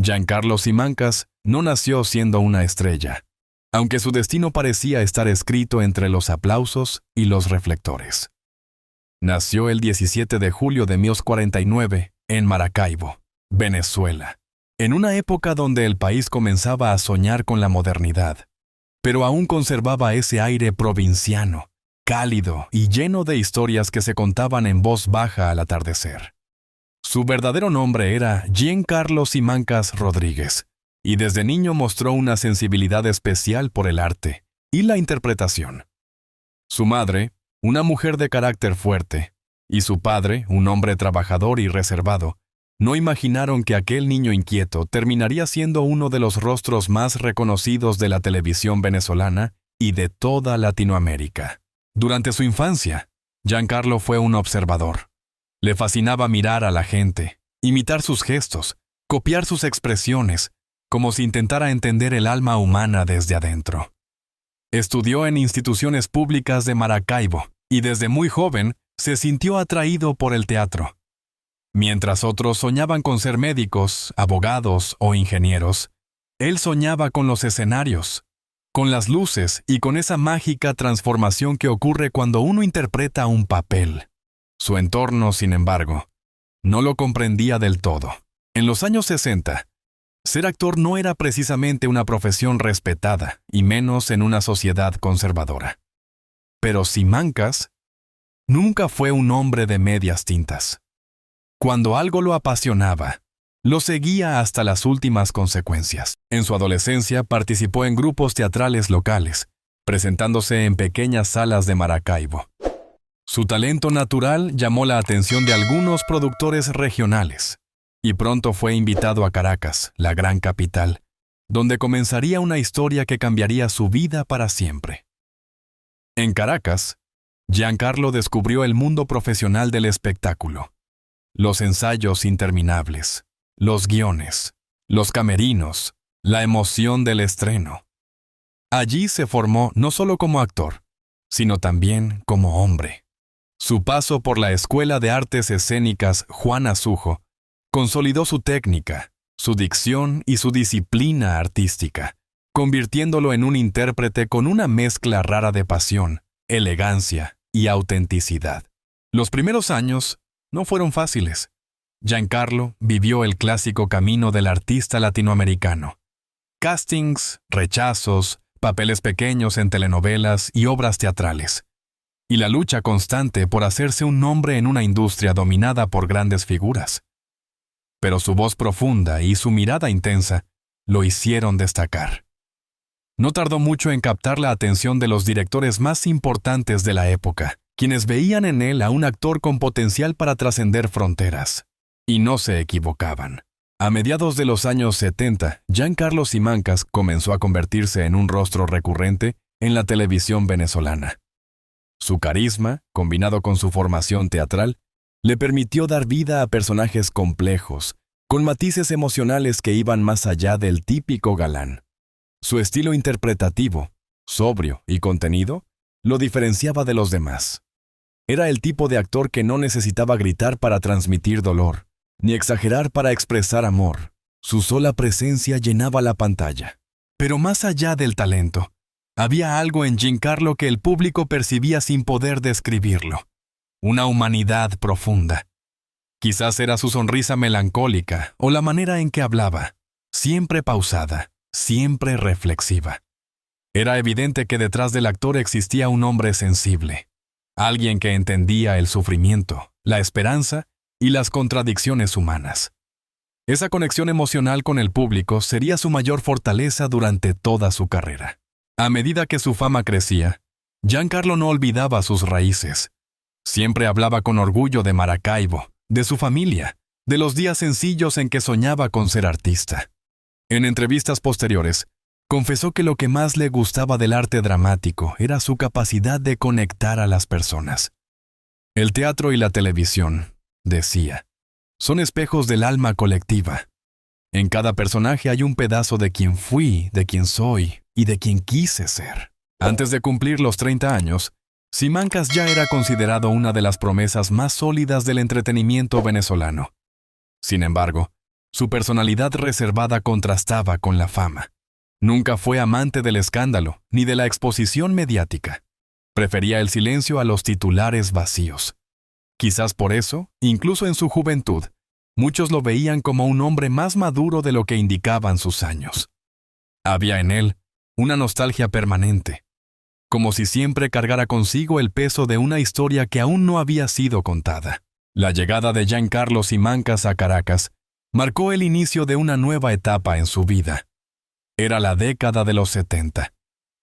Giancarlo Simancas no nació siendo una estrella, aunque su destino parecía estar escrito entre los aplausos y los reflectores. Nació el 17 de julio de 1949 en Maracaibo, Venezuela, en una época donde el país comenzaba a soñar con la modernidad, pero aún conservaba ese aire provinciano, cálido y lleno de historias que se contaban en voz baja al atardecer. Su verdadero nombre era Giancarlo Simancas Rodríguez, y desde niño mostró una sensibilidad especial por el arte y la interpretación. Su madre, una mujer de carácter fuerte, y su padre, un hombre trabajador y reservado, no imaginaron que aquel niño inquieto terminaría siendo uno de los rostros más reconocidos de la televisión venezolana y de toda Latinoamérica. Durante su infancia, Giancarlo fue un observador. Le fascinaba mirar a la gente, imitar sus gestos, copiar sus expresiones, como si intentara entender el alma humana desde adentro. Estudió en instituciones públicas de Maracaibo y desde muy joven se sintió atraído por el teatro. Mientras otros soñaban con ser médicos, abogados o ingenieros, él soñaba con los escenarios, con las luces y con esa mágica transformación que ocurre cuando uno interpreta un papel. Su entorno, sin embargo, no lo comprendía del todo. En los años 60, ser actor no era precisamente una profesión respetada, y menos en una sociedad conservadora. Pero Simancas nunca fue un hombre de medias tintas. Cuando algo lo apasionaba, lo seguía hasta las últimas consecuencias. En su adolescencia participó en grupos teatrales locales, presentándose en pequeñas salas de Maracaibo. Su talento natural llamó la atención de algunos productores regionales, y pronto fue invitado a Caracas, la gran capital, donde comenzaría una historia que cambiaría su vida para siempre. En Caracas, Giancarlo descubrió el mundo profesional del espectáculo. Los ensayos interminables, los guiones, los camerinos, la emoción del estreno. Allí se formó no solo como actor, sino también como hombre. Su paso por la Escuela de Artes Escénicas Juan Azujo consolidó su técnica, su dicción y su disciplina artística, convirtiéndolo en un intérprete con una mezcla rara de pasión, elegancia y autenticidad. Los primeros años no fueron fáciles. Giancarlo vivió el clásico camino del artista latinoamericano. Castings, rechazos, papeles pequeños en telenovelas y obras teatrales. Y la lucha constante por hacerse un nombre en una industria dominada por grandes figuras. Pero su voz profunda y su mirada intensa lo hicieron destacar. No tardó mucho en captar la atención de los directores más importantes de la época, quienes veían en él a un actor con potencial para trascender fronteras. Y no se equivocaban. A mediados de los años 70, Giancarlo Simancas comenzó a convertirse en un rostro recurrente en la televisión venezolana. Su carisma, combinado con su formación teatral, le permitió dar vida a personajes complejos, con matices emocionales que iban más allá del típico galán. Su estilo interpretativo, sobrio y contenido, lo diferenciaba de los demás. Era el tipo de actor que no necesitaba gritar para transmitir dolor, ni exagerar para expresar amor. Su sola presencia llenaba la pantalla. Pero más allá del talento, había algo en Giancarlo que el público percibía sin poder describirlo. Una humanidad profunda. Quizás era su sonrisa melancólica o la manera en que hablaba, siempre pausada, siempre reflexiva. Era evidente que detrás del actor existía un hombre sensible, alguien que entendía el sufrimiento, la esperanza y las contradicciones humanas. Esa conexión emocional con el público sería su mayor fortaleza durante toda su carrera. A medida que su fama crecía, Giancarlo no olvidaba sus raíces. Siempre hablaba con orgullo de Maracaibo, de su familia, de los días sencillos en que soñaba con ser artista. En entrevistas posteriores, confesó que lo que más le gustaba del arte dramático era su capacidad de conectar a las personas. El teatro y la televisión, decía, son espejos del alma colectiva. En cada personaje hay un pedazo de quien fui, de quien soy y de quien quise ser. Antes de cumplir los 30 años, Simancas ya era considerado una de las promesas más sólidas del entretenimiento venezolano. Sin embargo, Su personalidad reservada contrastaba con la fama. Nunca fue amante del escándalo ni de la exposición mediática. Prefería el silencio a los titulares vacíos. Quizás por eso, incluso en su juventud, muchos lo veían como un hombre más maduro de lo que indicaban sus años. Había en él una nostalgia permanente, como si siempre cargara consigo el peso de una historia que aún no había sido contada. La llegada de Giancarlo Simancas a Caracas marcó el inicio de una nueva etapa en su vida. Era la década de los 70,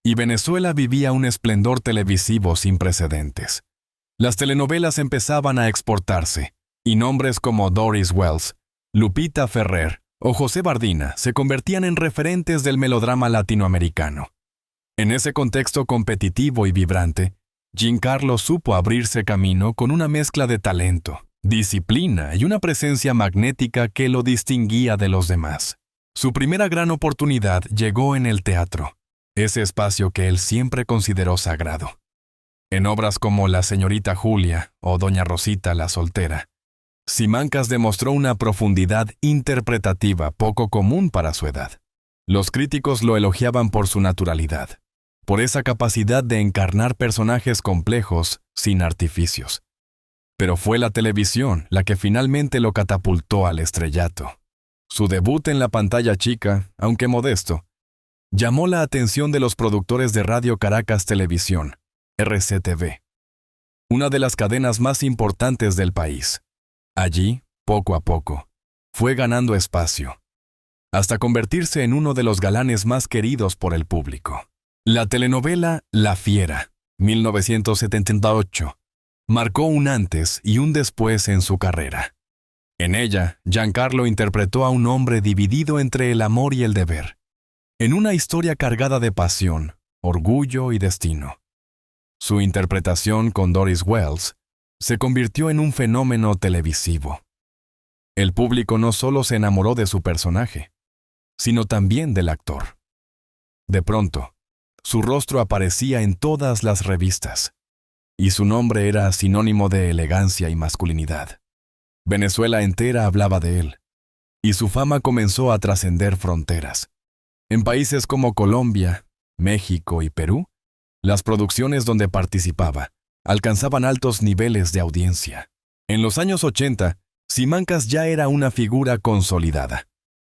y Venezuela vivía un esplendor televisivo sin precedentes. Las telenovelas empezaban a exportarse, y nombres como Doris Wells, Lupita Ferrer o José Bardina se convertían en referentes del melodrama latinoamericano. En ese contexto competitivo y vibrante, Giancarlo supo abrirse camino con una mezcla de talento, disciplina y una presencia magnética que lo distinguía de los demás. Su primera gran oportunidad llegó en el teatro, ese espacio que él siempre consideró sagrado. En obras como La señorita Julia o Doña Rosita la soltera, Simancas demostró una profundidad interpretativa poco común para su edad. Los críticos lo elogiaban por su naturalidad, por esa capacidad de encarnar personajes complejos sin artificios. Pero fue la televisión la que finalmente lo catapultó al estrellato. Su debut en la pantalla chica, aunque modesto, llamó la atención de los productores de Radio Caracas Televisión, RCTV, una de las cadenas más importantes del país. Allí, poco a poco, fue ganando espacio, hasta convertirse en uno de los galanes más queridos por el público. La telenovela La Fiera, 1978, marcó un antes y un después en su carrera. En ella, Giancarlo interpretó a un hombre dividido entre el amor y el deber, en una historia cargada de pasión, orgullo y destino. Su interpretación con Doris Wells se convirtió en un fenómeno televisivo. El público no solo se enamoró de su personaje, sino también del actor. De pronto, su rostro aparecía en todas las revistas, y su nombre era sinónimo de elegancia y masculinidad. Venezuela entera hablaba de él, y su fama comenzó a trascender fronteras. En países como Colombia, México y Perú, las producciones donde participaba alcanzaban altos niveles de audiencia. En los años 80, Simancas ya era una figura consolidada.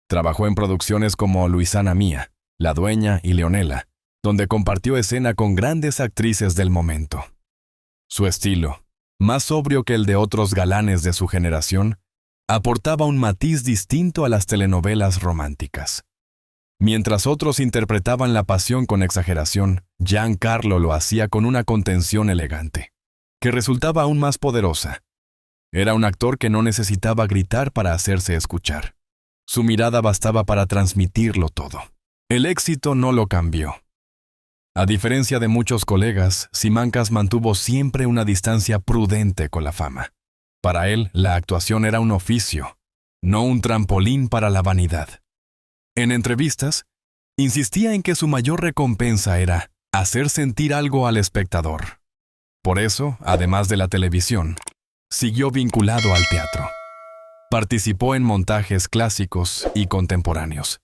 Trabajó en producciones como Luisana Mía, La Dueña y Leonela, donde compartió escena con grandes actrices del momento. Su estilo, más sobrio que el de otros galanes de su generación, aportaba un matiz distinto a las telenovelas románticas. Mientras otros interpretaban la pasión con exageración, Giancarlo lo hacía con una contención elegante, que resultaba aún más poderosa. Era un actor que no necesitaba gritar para hacerse escuchar. Su mirada bastaba para transmitirlo todo. El éxito no lo cambió. A diferencia de muchos colegas, Simancas mantuvo siempre una distancia prudente con la fama. Para él, la actuación era un oficio, no un trampolín para la vanidad. En entrevistas, insistía en que su mayor recompensa era hacer sentir algo al espectador. Por eso, además de la televisión, siguió vinculado al teatro. Participó en montajes clásicos y contemporáneos,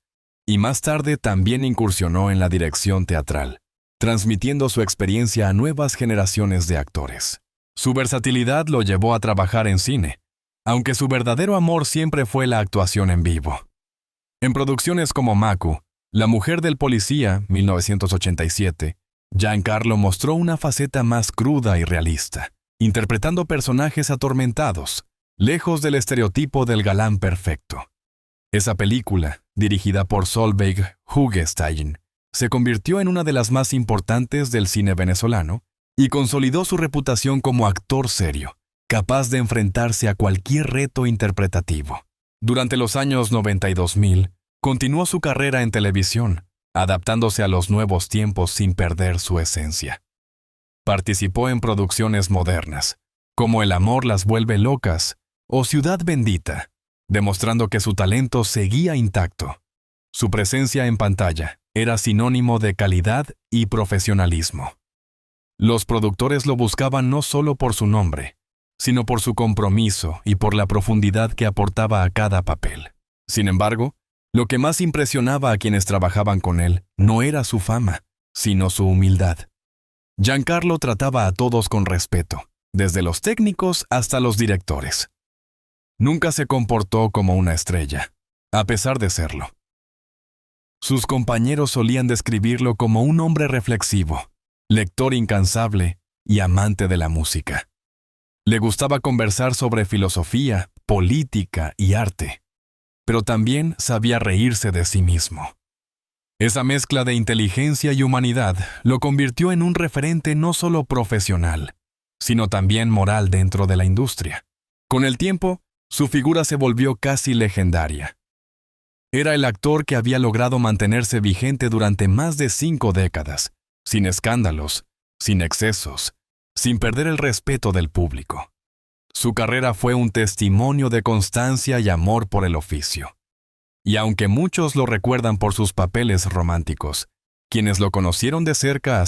y más tarde también incursionó en la dirección teatral, transmitiendo su experiencia a nuevas generaciones de actores. Su versatilidad lo llevó a trabajar en cine, aunque su verdadero amor siempre fue la actuación en vivo. En producciones como Macu, La mujer del policía, 1987, Giancarlo mostró una faceta más cruda y realista, interpretando personajes atormentados, lejos del estereotipo del galán perfecto. Esa película, dirigida por Solveig Hugestein, se convirtió en una de las más importantes del cine venezolano y consolidó su reputación como actor serio, capaz de enfrentarse a cualquier reto interpretativo. Durante los años 90 y 2000, continuó su carrera en televisión, adaptándose a los nuevos tiempos sin perder su esencia. Participó en producciones modernas, como El amor las vuelve locas o Ciudad bendita, demostrando que su talento seguía intacto. Su presencia en pantalla era sinónimo de calidad y profesionalismo. Los productores lo buscaban no solo por su nombre, sino por su compromiso y por la profundidad que aportaba a cada papel. Sin embargo, lo que más impresionaba a quienes trabajaban con él no era su fama, sino su humildad. Giancarlo trataba a todos con respeto, desde los técnicos hasta los directores. Nunca se comportó como una estrella, a pesar de serlo. Sus compañeros solían describirlo como un hombre reflexivo, lector incansable y amante de la música. Le gustaba conversar sobre filosofía, política y arte, pero también sabía reírse de sí mismo. Esa mezcla de inteligencia y humanidad lo convirtió en un referente no solo profesional, sino también moral dentro de la industria. Con el tiempo, su figura se volvió casi legendaria. Era el actor que había logrado mantenerse vigente durante más de 5 décadas, sin escándalos, sin excesos, sin perder el respeto del público. Su carrera fue un testimonio de constancia y amor por el oficio. Y aunque muchos lo recuerdan por sus papeles románticos, quienes lo conocieron de cerca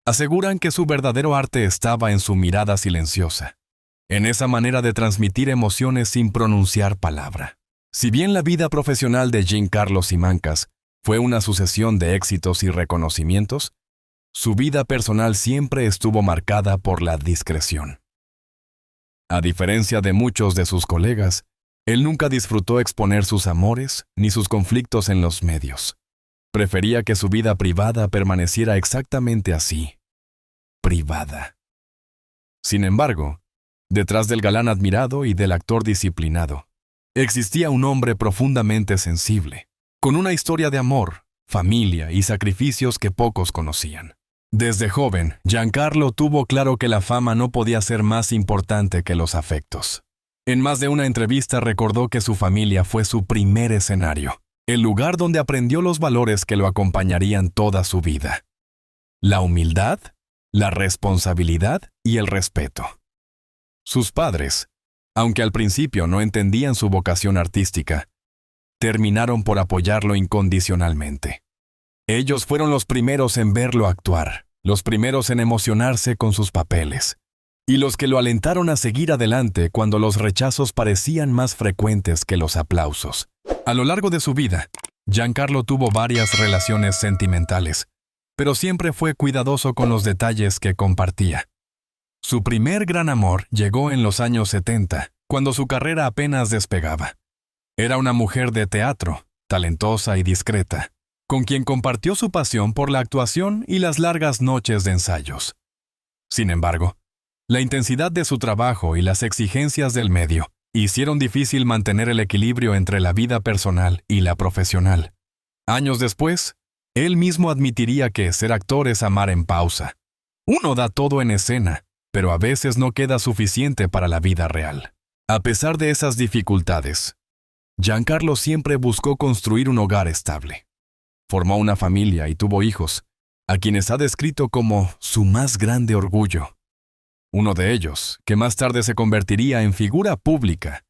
aseguran que su verdadero arte estaba en su mirada silenciosa, en esa manera de transmitir emociones sin pronunciar palabra. Si bien la vida profesional de Giancarlo Simancas fue una sucesión de éxitos y reconocimientos, su vida personal siempre estuvo marcada por la discreción. A diferencia de muchos de sus colegas, él nunca disfrutó exponer sus amores ni sus conflictos en los medios. Prefería que su vida privada permaneciera exactamente así, privada. Sin embargo, detrás del galán admirado y del actor disciplinado, existía un hombre profundamente sensible, con una historia de amor, familia y sacrificios que pocos conocían. Desde joven, Giancarlo tuvo claro que la fama no podía ser más importante que los afectos. En más de una entrevista recordó que su familia fue su primer escenario, el lugar donde aprendió los valores que lo acompañarían toda su vida: la humildad, la responsabilidad y el respeto. Sus padres, aunque al principio no entendían su vocación artística, terminaron por apoyarlo incondicionalmente. Ellos fueron los primeros en verlo actuar, los primeros en emocionarse con sus papeles, y los que lo alentaron a seguir adelante cuando los rechazos parecían más frecuentes que los aplausos. A lo largo de su vida, Giancarlo tuvo varias relaciones sentimentales, pero siempre fue cuidadoso con los detalles que compartía. Su primer gran amor llegó en los años 70, cuando su carrera apenas despegaba. Era una mujer de teatro, talentosa y discreta, con quien compartió su pasión por la actuación y las largas noches de ensayos. Sin embargo, la intensidad de su trabajo y las exigencias del medio hicieron difícil mantener el equilibrio entre la vida personal y la profesional. Años después, él mismo admitiría que ser actor es amar en pausa. Uno da todo en escena, pero a veces no queda suficiente para la vida real. A pesar de esas dificultades, Giancarlo siempre buscó construir un hogar estable. Formó una familia y tuvo hijos, a quienes ha descrito como su más grande orgullo. Uno de ellos, que más tarde se convertiría en figura pública,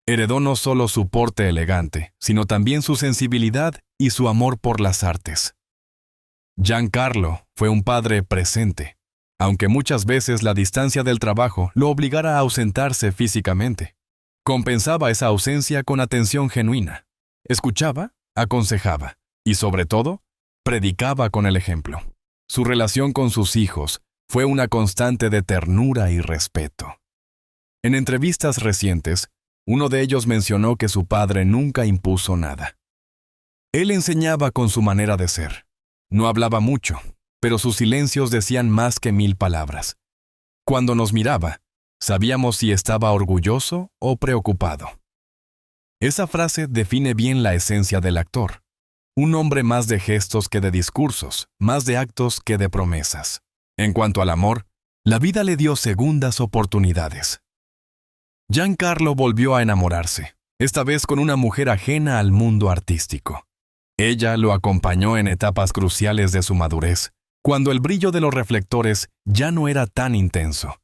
heredó no solo su porte elegante, sino también su sensibilidad y su amor por las artes. Giancarlo fue un padre presente, aunque muchas veces la distancia del trabajo lo obligara a ausentarse físicamente. Compensaba esa ausencia con atención genuina. Escuchaba, aconsejaba y, sobre todo, predicaba con el ejemplo. Su relación con sus hijos fue una constante de ternura y respeto. En entrevistas recientes, uno de ellos mencionó que su padre nunca impuso nada. Él enseñaba con su manera de ser. No hablaba mucho, pero sus silencios decían más que 1000 palabras. Cuando nos miraba, sabíamos si estaba orgulloso o preocupado. Esa frase define bien la esencia del actor. Un hombre más de gestos que de discursos, más de actos que de promesas. En cuanto al amor, la vida le dio segundas oportunidades. Giancarlo volvió a enamorarse, esta vez con una mujer ajena al mundo artístico. Ella lo acompañó en etapas cruciales de su madurez, cuando el brillo de los reflectores ya no era tan intenso.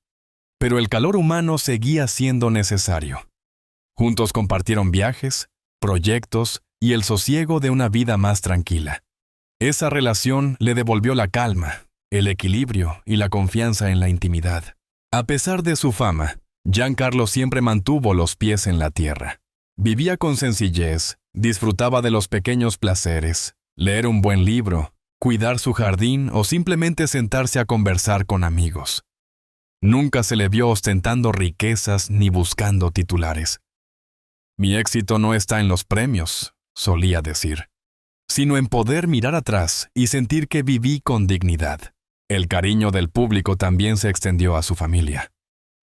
Pero el calor humano seguía siendo necesario. Juntos compartieron viajes, proyectos y el sosiego de una vida más tranquila. Esa relación le devolvió la calma, el equilibrio y la confianza en la intimidad. A pesar de su fama, Giancarlo siempre mantuvo los pies en la tierra. Vivía con sencillez, disfrutaba de los pequeños placeres, leer un buen libro, cuidar su jardín o simplemente sentarse a conversar con amigos. Nunca se le vio ostentando riquezas ni buscando titulares. Mi éxito no está en los premios, solía decir, sino en poder mirar atrás y sentir que viví con dignidad. El cariño del público también se extendió a su familia.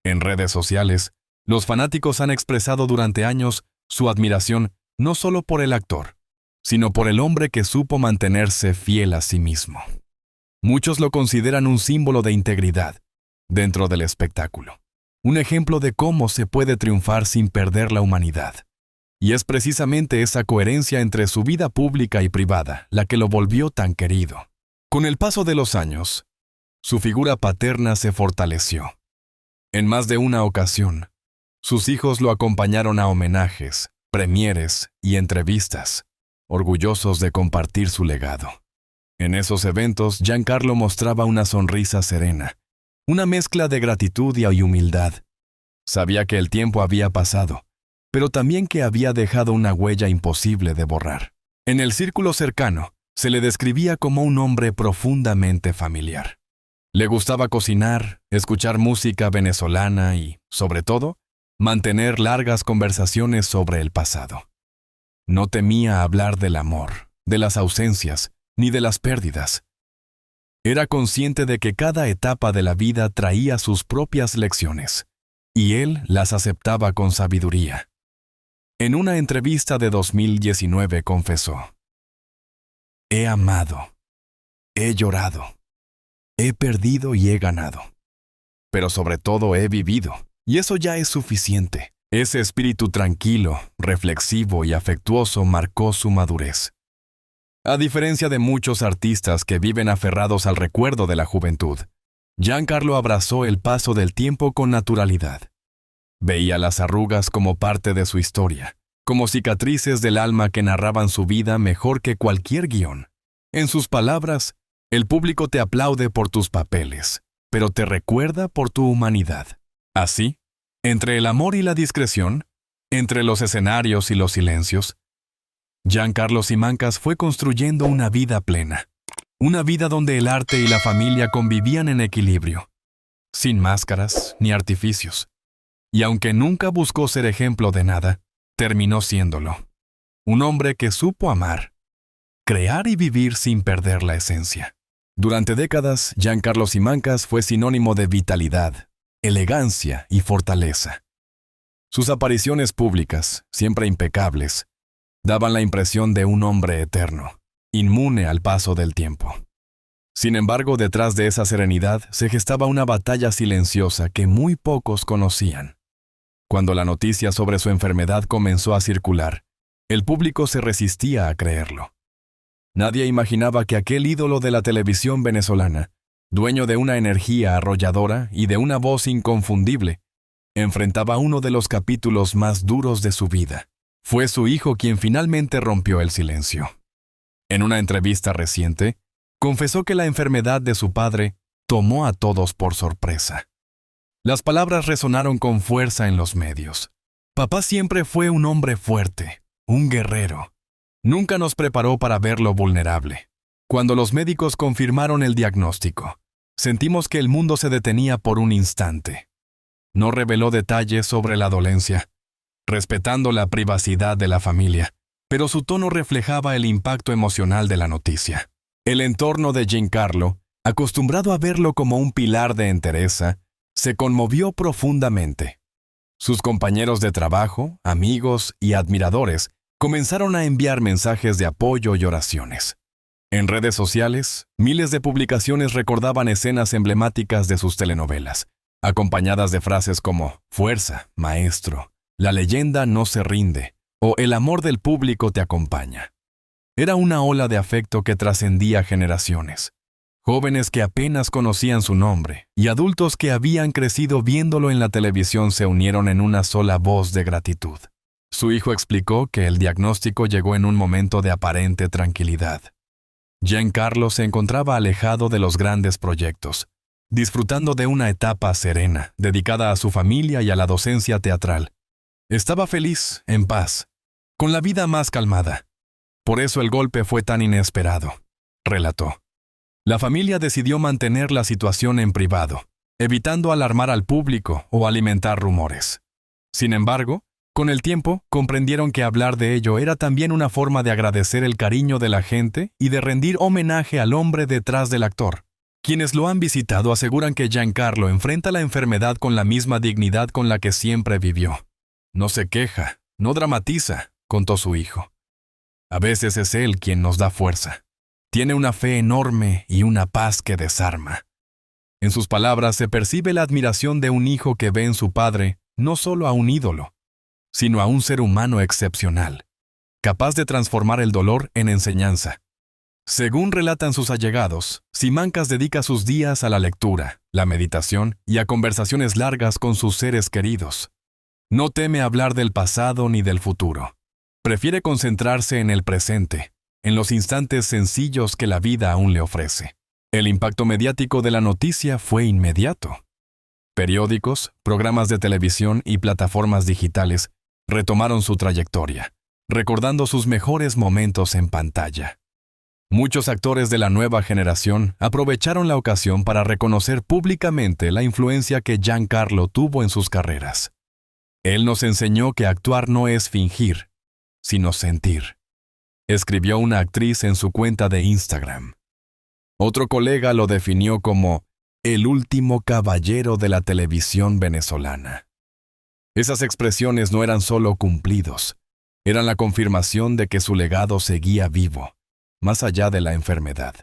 En redes sociales, los fanáticos han expresado durante años su admiración no solo por el actor, sino por el hombre que supo mantenerse fiel a sí mismo. Muchos lo consideran un símbolo de integridad dentro del espectáculo, un ejemplo de cómo se puede triunfar sin perder la humanidad. Y es precisamente esa coherencia entre su vida pública y privada la que lo volvió tan querido. Con el paso de los años, su figura paterna se fortaleció. En más de una ocasión, sus hijos lo acompañaron a homenajes, premieres y entrevistas, orgullosos de compartir su legado. En esos eventos, Giancarlo mostraba una sonrisa serena, una mezcla de gratitud y humildad. Sabía que el tiempo había pasado, pero también que había dejado una huella imposible de borrar. En el círculo cercano, se le describía como un hombre profundamente familiar. Le gustaba cocinar, escuchar música venezolana y, sobre todo, mantener largas conversaciones sobre el pasado. No temía hablar del amor, de las ausencias, ni de las pérdidas. Era consciente de que cada etapa de la vida traía sus propias lecciones, y él las aceptaba con sabiduría. En una entrevista de 2019 confesó: «He amado, he llorado, he perdido y he ganado. Pero sobre todo he vivido, y eso ya es suficiente». Ese espíritu tranquilo, reflexivo y afectuoso marcó su madurez. A diferencia de muchos artistas que viven aferrados al recuerdo de la juventud, Giancarlo abrazó el paso del tiempo con naturalidad. Veía las arrugas como parte de su historia, como cicatrices del alma que narraban su vida mejor que cualquier guión. En sus palabras, el público te aplaude por tus papeles, pero te recuerda por tu humanidad. Así, entre el amor y la discreción, entre los escenarios y los silencios, Giancarlo Simancas fue construyendo una vida plena. Una vida donde el arte y la familia convivían en equilibrio, sin máscaras ni artificios. Y aunque nunca buscó ser ejemplo de nada, terminó siéndolo. Un hombre que supo amar, crear y vivir sin perder la esencia. Durante décadas, Giancarlo Simancas fue sinónimo de vitalidad, elegancia y fortaleza. Sus apariciones públicas, siempre impecables, daban la impresión de un hombre eterno, inmune al paso del tiempo. Sin embargo, detrás de esa serenidad se gestaba una batalla silenciosa que muy pocos conocían. Cuando la noticia sobre su enfermedad comenzó a circular, el público se resistía a creerlo. Nadie imaginaba que aquel ídolo de la televisión venezolana, dueño de una energía arrolladora y de una voz inconfundible, enfrentaba uno de los capítulos más duros de su vida. Fue su hijo quien finalmente rompió el silencio. En una entrevista reciente, confesó que la enfermedad de su padre tomó a todos por sorpresa. Las palabras resonaron con fuerza en los medios. Papá siempre fue un hombre fuerte, un guerrero. Nunca nos preparó para verlo vulnerable. Cuando los médicos confirmaron el diagnóstico, sentimos que el mundo se detenía por un instante. No reveló detalles sobre la dolencia, respetando la privacidad de la familia, pero su tono reflejaba el impacto emocional de la noticia. El entorno de Giancarlo, acostumbrado a verlo como un pilar de entereza, se conmovió profundamente. Sus compañeros de trabajo, amigos y admiradores comenzaron a enviar mensajes de apoyo y oraciones. En redes sociales, miles de publicaciones recordaban escenas emblemáticas de sus telenovelas, acompañadas de frases como «Fuerza, maestro», «La leyenda no se rinde» o «El amor del público te acompaña». Era una ola de afecto que trascendía generaciones. Jóvenes que apenas conocían su nombre y adultos que habían crecido viéndolo en la televisión se unieron en una sola voz de gratitud. Su hijo explicó que el diagnóstico llegó en un momento de aparente tranquilidad. Giancarlo se encontraba alejado de los grandes proyectos, disfrutando de una etapa serena, dedicada a su familia y a la docencia teatral. Estaba feliz, en paz, con la vida más calmada. Por eso el golpe fue tan inesperado, relató. La familia decidió mantener la situación en privado, evitando alarmar al público o alimentar rumores. Sin embargo, con el tiempo, comprendieron que hablar de ello era también una forma de agradecer el cariño de la gente y de rendir homenaje al hombre detrás del actor. Quienes lo han visitado aseguran que Giancarlo enfrenta la enfermedad con la misma dignidad con la que siempre vivió. No se queja, no dramatiza, contó su hijo. A veces es él quien nos da fuerza. Tiene una fe enorme y una paz que desarma. En sus palabras se percibe la admiración de un hijo que ve en su padre no solo a un ídolo, sino a un ser humano excepcional, capaz de transformar el dolor en enseñanza. Según relatan sus allegados, Simancas dedica sus días a la lectura, la meditación y a conversaciones largas con sus seres queridos. No teme hablar del pasado ni del futuro. Prefiere concentrarse en el presente, en los instantes sencillos que la vida aún le ofrece. El impacto mediático de la noticia fue inmediato. Periódicos, programas de televisión y plataformas digitales retomaron su trayectoria, recordando sus mejores momentos en pantalla. Muchos actores de la nueva generación aprovecharon la ocasión para reconocer públicamente la influencia que Giancarlo tuvo en sus carreras. Él nos enseñó que actuar no es fingir, sino sentir, escribió una actriz en su cuenta de Instagram. Otro colega lo definió como el último caballero de la televisión venezolana. Esas expresiones no eran solo cumplidos, eran la confirmación de que su legado seguía vivo, más allá de la enfermedad.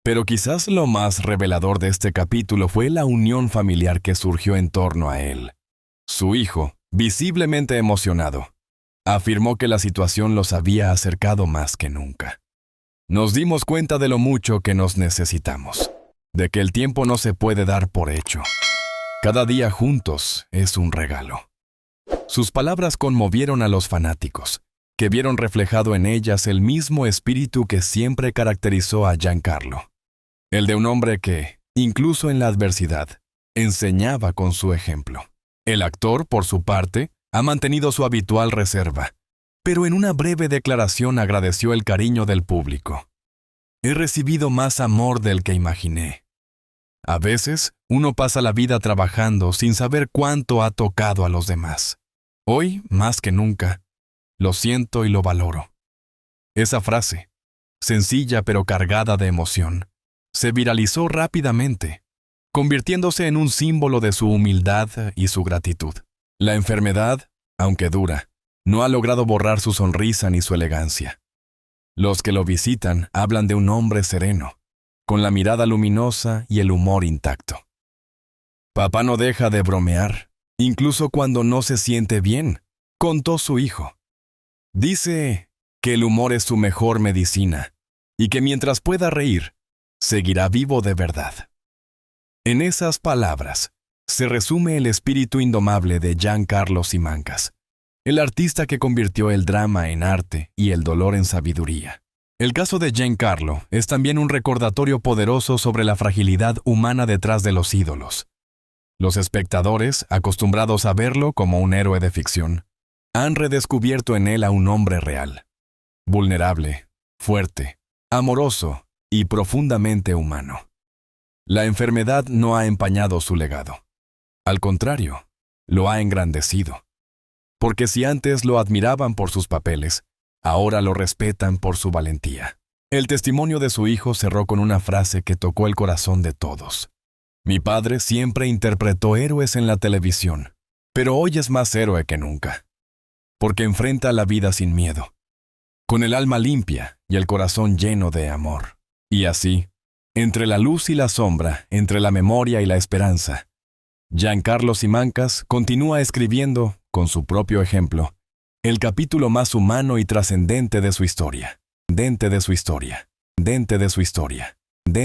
Pero quizás lo más revelador de este capítulo fue la unión familiar que surgió en torno a él. Su hijo, visiblemente emocionado, afirmó que la situación los había acercado más que nunca. Nos dimos cuenta de lo mucho que nos necesitamos, de que el tiempo no se puede dar por hecho. Cada día juntos es un regalo. Sus palabras conmovieron a los fanáticos, que vieron reflejado en ellas el mismo espíritu que siempre caracterizó a Giancarlo. El de un hombre que, incluso en la adversidad, enseñaba con su ejemplo. El actor, por su parte, ha mantenido su habitual reserva, pero en una breve declaración agradeció el cariño del público. He recibido más amor del que imaginé. A veces, uno pasa la vida trabajando sin saber cuánto ha tocado a los demás. Hoy, más que nunca, lo siento y lo valoro. Esa frase, sencilla pero cargada de emoción, se viralizó rápidamente, convirtiéndose en un símbolo de su humildad y su gratitud. La enfermedad, aunque dura, no ha logrado borrar su sonrisa ni su elegancia. Los que lo visitan hablan de un hombre sereno, con la mirada luminosa y el humor intacto. Papá no deja de bromear, incluso cuando no se siente bien, contó su hijo. Dice que el humor es su mejor medicina y que mientras pueda reír, seguirá vivo de verdad. En esas palabras se resume el espíritu indomable de Giancarlo Simancas, el artista que convirtió el drama en arte y el dolor en sabiduría. El caso de Giancarlo es también un recordatorio poderoso sobre la fragilidad humana detrás de los ídolos. Los espectadores, acostumbrados a verlo como un héroe de ficción, han redescubierto en él a un hombre real, vulnerable, fuerte, amoroso y profundamente humano. La enfermedad no ha empañado su legado. Al contrario, lo ha engrandecido. Porque si antes lo admiraban por sus papeles, ahora lo respetan por su valentía. El testimonio de su hijo cerró con una frase que tocó el corazón de todos. Mi padre siempre interpretó héroes en la televisión, pero hoy es más héroe que nunca. Porque enfrenta la vida sin miedo, con el alma limpia y el corazón lleno de amor. Y así, entre la luz y la sombra, entre la memoria y la esperanza, Giancarlo Simancas continúa escribiendo, con su propio ejemplo, el capítulo más humano y trascendente de su historia. Dente de su historia. Dente de su historia. Dente